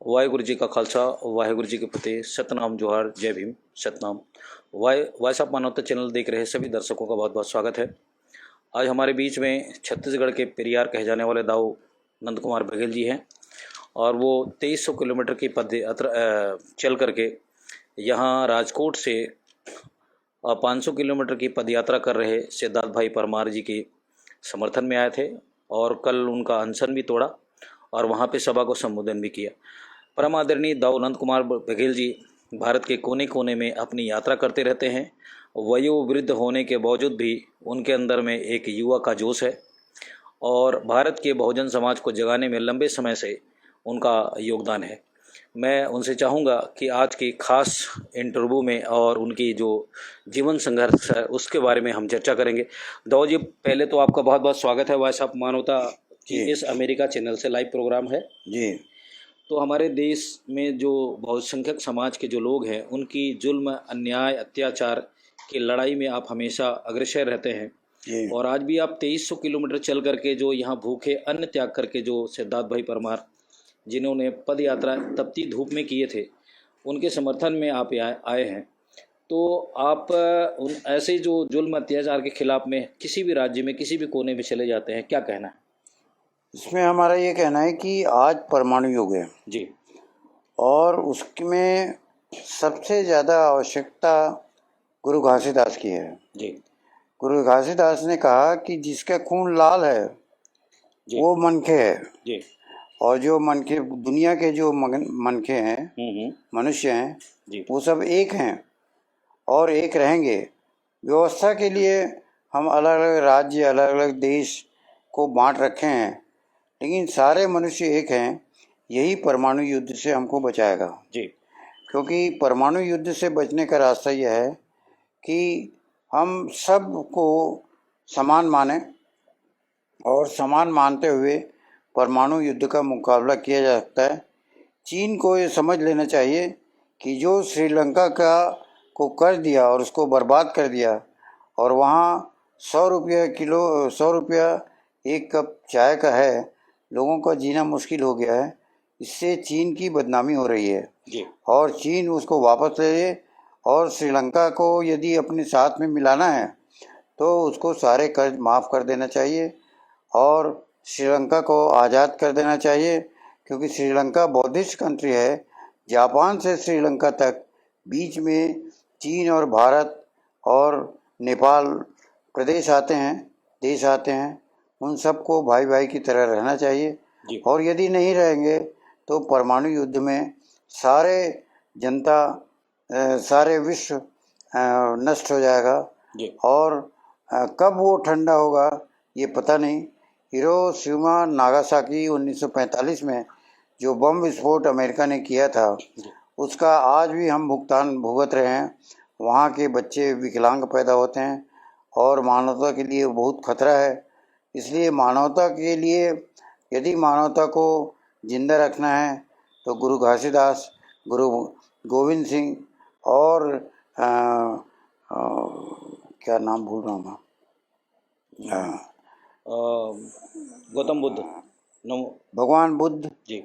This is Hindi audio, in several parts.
वाहिगुरु जी का खालसा वाहिगुरु जी के फतेह। सतनाम जोहार, जय भीम, सतनाम। वॉइस ऑफ मानवता चैनल देख रहे सभी दर्शकों का बहुत बहुत स्वागत है। आज हमारे बीच में छत्तीसगढ़ के पेरियार कहे जाने वाले दाऊ नंद कुमार बघेल जी हैं और वो 2300 किलोमीटर की पद यात्रा चल करके यहाँ राजकोट से 500 किलोमीटर की पद यात्रा कर रहे सिद्धार्थ भाई परमार जी के समर्थन में आए थे और कल उनका अनशन भी तोड़ा और वहाँ पे सभा को संबोधन भी किया। परम आदरणीय दाऊ नंद कुमार बघेल जी भारत के कोने कोने में अपनी यात्रा करते रहते हैं। वयोवृद्ध होने के बावजूद भी उनके अंदर में एक युवा का जोश है और भारत के बहुजन समाज को जगाने में लंबे समय से उनका योगदान है। मैं उनसे चाहूँगा कि आज की खास इंटरव्यू में और उनकी जो जीवन संघर्ष है उसके बारे में हम चर्चा करेंगे। दाऊ जी, पहले तो आपका बहुत बहुत स्वागत है वॉइस ऑफ मानवता की इस अमेरिका चैनल से लाइव प्रोग्राम है जी। तो हमारे देश में जो बहुसंख्यक समाज के जो लोग हैं उनकी जुल्म, अन्याय, अत्याचार की लड़ाई में आप हमेशा अग्रसर रहते हैं जी। और आज भी आप 2300 किलोमीटर चल करके जो यहाँ भूखे अन्न त्याग करके जो सिद्धार्थ भाई परमार जिन्होंने पद यात्रा तपती धूप में किए थे उनके समर्थन में आप आए हैं। तो आप उन ऐसे जो जुल्म अत्याचार के खिलाफ में किसी भी राज्य में किसी भी कोने में चले जाते हैं, क्या कहना है? इसमें हमारा ये कहना है कि आज परमाणु युग है जी। और उसमें सबसे ज़्यादा आवश्यकता गुरु घासीदास की है। जी। गुरु घासीदास ने कहा कि जिसका खून लाल है जी। वो मनखे है जी। और जो मनखे दुनिया के जो मनखे हैं, मनुष्य हैं, जी। वो सब एक हैं और एक रहेंगे। व्यवस्था के लिए हम अलग अलग राज्य, अलग अलग देश को बांट रखे हैं, लेकिन सारे मनुष्य एक हैं। यही परमाणु युद्ध से हमको बचाएगा जी। क्योंकि परमाणु युद्ध से बचने का रास्ता यह है कि हम सब को समान माने और समान मानते हुए परमाणु युद्ध का मुकाबला किया जा सकता है। चीन को ये समझ लेना चाहिए कि जो श्रीलंका का को कर दिया और उसको बर्बाद कर दिया और वहाँ 100 रुपया एक कप चाय का है, लोगों का जीना मुश्किल हो गया है। इससे चीन की बदनामी हो रही है जी। और चीन उसको वापस ले ले और श्रीलंका को यदि अपने साथ में मिलाना है तो उसको सारे कर्ज माफ़ कर देना चाहिए और श्रीलंका को आज़ाद कर देना चाहिए, क्योंकि श्रीलंका बौद्धिस्ट कंट्री है। जापान से श्रीलंका तक बीच में चीन और भारत और नेपाल प्रदेश आते हैं, देश आते हैं। उन सबको भाई भाई की तरह रहना चाहिए जी। और यदि नहीं रहेंगे तो परमाणु युद्ध में सारे जनता सारे विश्व नष्ट हो जाएगा जी। और कब वो ठंडा होगा ये पता नहीं। हिरोशिमा नागासाकी 1945 में जो बम विस्फोट अमेरिका ने किया था उसका आज भी हम भुगतान भुगत रहे हैं। वहाँ के बच्चे विकलांग पैदा होते हैं और मानवता के लिए बहुत खतरा है। इसलिए मानवता के लिए यदि मानवता को जिंदा रखना है तो गुरु घासीदास, गुरु गोविंद सिंह और क्या नाम भूल रहा हूँ मैं, गौतम बुद्ध, भगवान बुद्ध जी,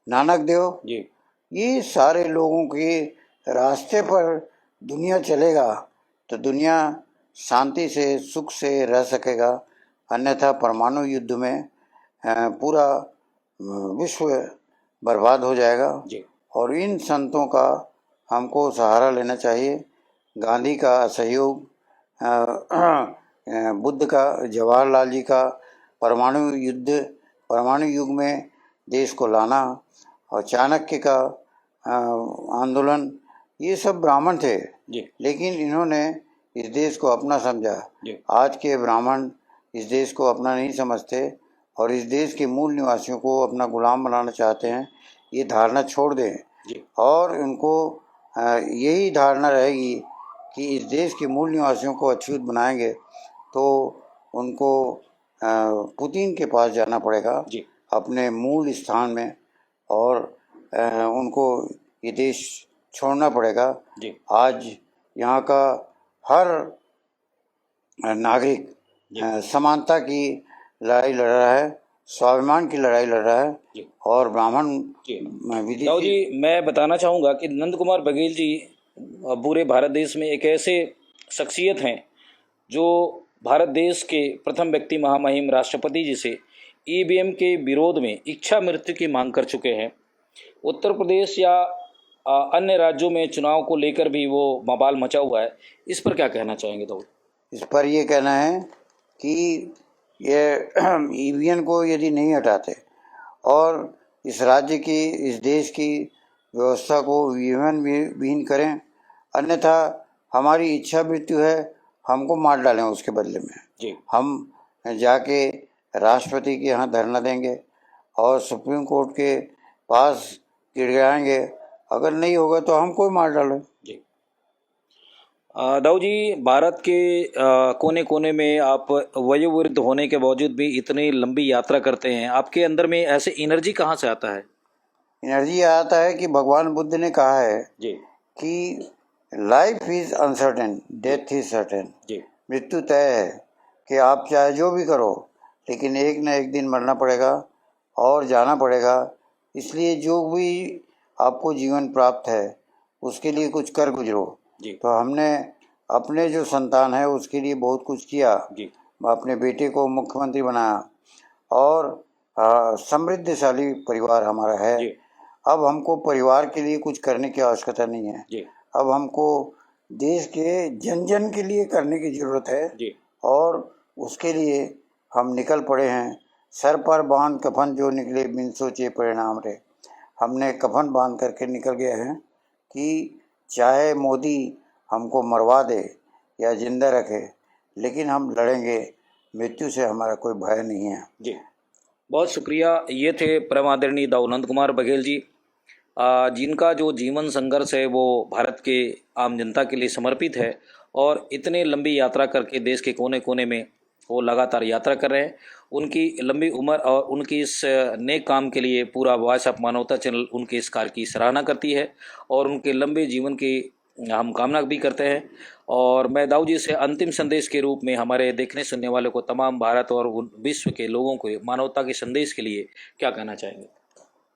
नानक देव जी, ये सारे लोगों के रास्ते पर दुनिया चलेगा तो दुनिया शांति से सुख से रह सकेगा। अन्यथा परमाणु युद्ध में पूरा विश्व बर्बाद हो जाएगा जी। और और इन संतों का हमको सहारा लेना चाहिए। गांधी का असहयोग, बुद्ध का, जवाहरलाल जी का परमाणु युग में देश को लाना और चाणक्य का आंदोलन, ये सब ब्राह्मण थे जी। लेकिन इन्होंने इस देश को अपना समझा। जी। आज के ब्राह्मण इस देश को अपना नहीं समझते और इस देश के मूल निवासियों को अपना गुलाम बनाना चाहते हैं। ये धारणा छोड़ दें जी। और उनको यही धारणा रहेगी कि इस देश के मूल निवासियों को अछूत बनाएंगे तो उनको पुतिन के पास जाना पड़ेगा जी। अपने मूल स्थान में और उनको ये देश छोड़ना पड़ेगा। जी। आज यहाँ का हर नागरिक समानता की लड़ाई लड़ रहा है स्वाभिमान की लड़ाई लड़ रहा है जी और ब्राह्मण जी। विधि दाऊ की जी, मैं बताना चाहूँगा कि नंद कुमार बघेल जी पूरे भारत देश में एक ऐसे शख्सियत हैं जो भारत देश के प्रथम व्यक्ति महामहिम राष्ट्रपति जी से ईवीएम के विरोध में इच्छा मृत्यु की मांग कर चुके हैं। उत्तर प्रदेश या अन्य राज्यों में चुनाव को लेकर भी वो बवाल मचा हुआ है। इस पर क्या कहना चाहेंगे दाऊ? इस पर ये कहना है कि ये ईवीएम को यदि नहीं हटाते और इस राज्य की, इस देश की व्यवस्था को ईवीएम विहीन करें, अन्यथा हमारी इच्छा मृत्यु है, हमको मार डालें उसके बदले में जी हम जाके राष्ट्रपति के यहाँ धरना देंगे और सुप्रीम कोर्ट के पास गिड़गिड़ाएंगे। अगर नहीं होगा तो हमको ही मार डालें। जी। दाऊ जी, भारत के कोने कोने में आप वयोवृद्ध होने के बावजूद भी इतनी लंबी यात्रा करते हैं, आपके अंदर में ऐसे एनर्जी कहाँ से आता है? एनर्जी आता है कि भगवान बुद्ध ने कहा है जी कि life is uncertain, death is certain. जी मृत्यु तय है कि आप चाहे जो भी करो, लेकिन एक न एक दिन मरना पड़ेगा और जाना पड़ेगा। इसलिए जो भी आपको जीवन प्राप्त है उसके लिए कुछ कर गुजरो। जी तो हमने अपने जो संतान है उसके लिए बहुत कुछ किया। जी अपने बेटे को मुख्यमंत्री बनाया और समृद्धशाली परिवार हमारा है। जी अब हमको परिवार के लिए कुछ करने की आवश्यकता नहीं है। जी अब हमको देश के जन जन के लिए करने की ज़रूरत है जी और उसके लिए हम निकल पड़े हैं। सर पर बांध कफन जो निकले, बिन सोचे परिणाम रे। हमने कफन बांध करके निकल गए हैं कि चाहे मोदी हमको मरवा दे या जिंदा रखे, लेकिन हम लड़ेंगे। मृत्यु से हमारा कोई भय नहीं है। जी, बहुत शुक्रिया। ये थे परम आदरणीय दाऊ नंद कुमार बघेल जी, जिनका जो जीवन संघर्ष है वो भारत के आम जनता के लिए समर्पित है और इतने लंबी यात्रा करके देश के कोने कोने में वो लगातार यात्रा कर रहे हैं। उनकी लंबी उम्र और उनकी इस नेक काम के लिए पूरा वॉइस ऑफ मानवता चैनल उनके इस कार्य की सराहना करती है और उनके लंबे जीवन की हम कामना भी करते हैं। और मैं दाऊ जी से अंतिम संदेश के रूप में हमारे देखने सुनने वालों को, तमाम भारत और विश्व के लोगों को मानवता के संदेश के लिए क्या कहना चाहेंगे?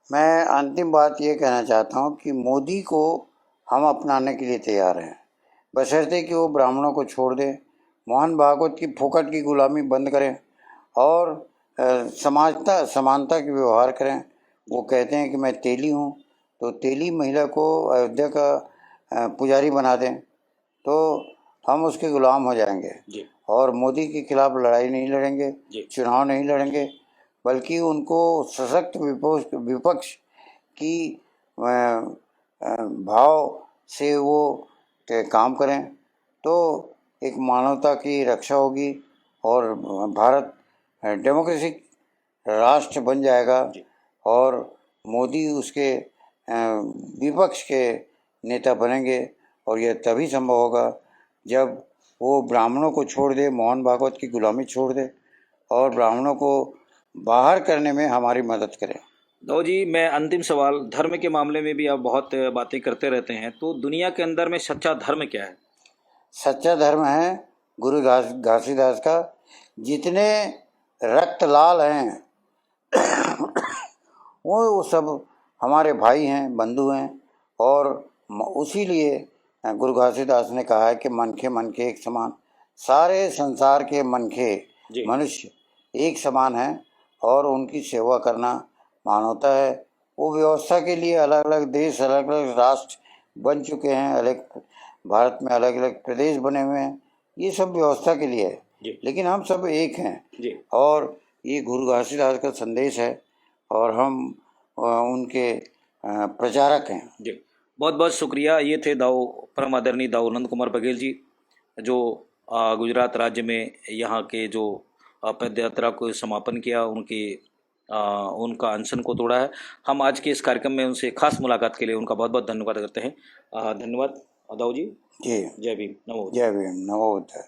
मैं अंतिम बात ये कहना चाहता हूँ कि मोदी को हम अपनाने के लिए तैयार हैं, बशर्ते कि वो ब्राह्मणों को छोड़ दे, मोहन भागवत की फोकट की गुलामी बंद करें और समानता के व्यवहार करें। वो कहते हैं कि मैं तेली हूँ, तो तेली महिला को अयोध्या का पुजारी बना दें तो हम उसके गुलाम हो जाएंगे जी और मोदी के खिलाफ लड़ाई नहीं लड़ेंगे, जी चुनाव नहीं लड़ेंगे, बल्कि उनको सशक्त विपक्ष की भाव से वो काम करें तो एक मानवता की रक्षा होगी और भारत डेमोक्रेटिक राष्ट्र बन जाएगा जी और मोदी उसके विपक्ष के नेता बनेंगे। और यह तभी संभव होगा जब वो ब्राह्मणों को छोड़ दे, मोहन भागवत की गुलामी छोड़ दे और ब्राह्मणों को बाहर करने में हमारी मदद करें। दाऊ जी, मैं अंतिम सवाल, धर्म के मामले में भी आप बहुत बातें करते रहते हैं, तो दुनिया के अंदर में सच्चा धर्म क्या है? सच्चा धर्म है गुरु घासीदास का। जितने रक्त लाल हैं वो सब हमारे भाई हैं, बंधु हैं और उसी लिए गुरु घासीदास ने कहा है कि मनखे एक समान। सारे संसार के मनखे जी मनुष्य एक समान हैं और उनकी सेवा करना मानवता है। वो व्यवस्था के लिए अलग अलग देश, अलग अलग राष्ट्र बन चुके हैं, अलग भारत में अलग अलग प्रदेश बने हुए हैं, ये सब व्यवस्था के लिए है, जी लेकिन हम सब एक हैं जी और ये गुरु घासीदास का संदेश है और हम उनके प्रचारक हैं। जी, बहुत बहुत शुक्रिया। ये थे दाऊ परम आदरणीय दाऊ नंद कुमार बघेल जी, जो गुजरात राज्य में यहाँ के जो पद यात्रा को समापन किया, उनका अनशन को तोड़ा है। हम आज के इस कार्यक्रम में उनसे खास मुलाकात के लिए उनका बहुत बहुत धन्यवाद करते हैं। धन्यवाद दाऊ जी। जी, जय भीम, नमो बुद्धाय। जय भीम, नमो बुद्धाय।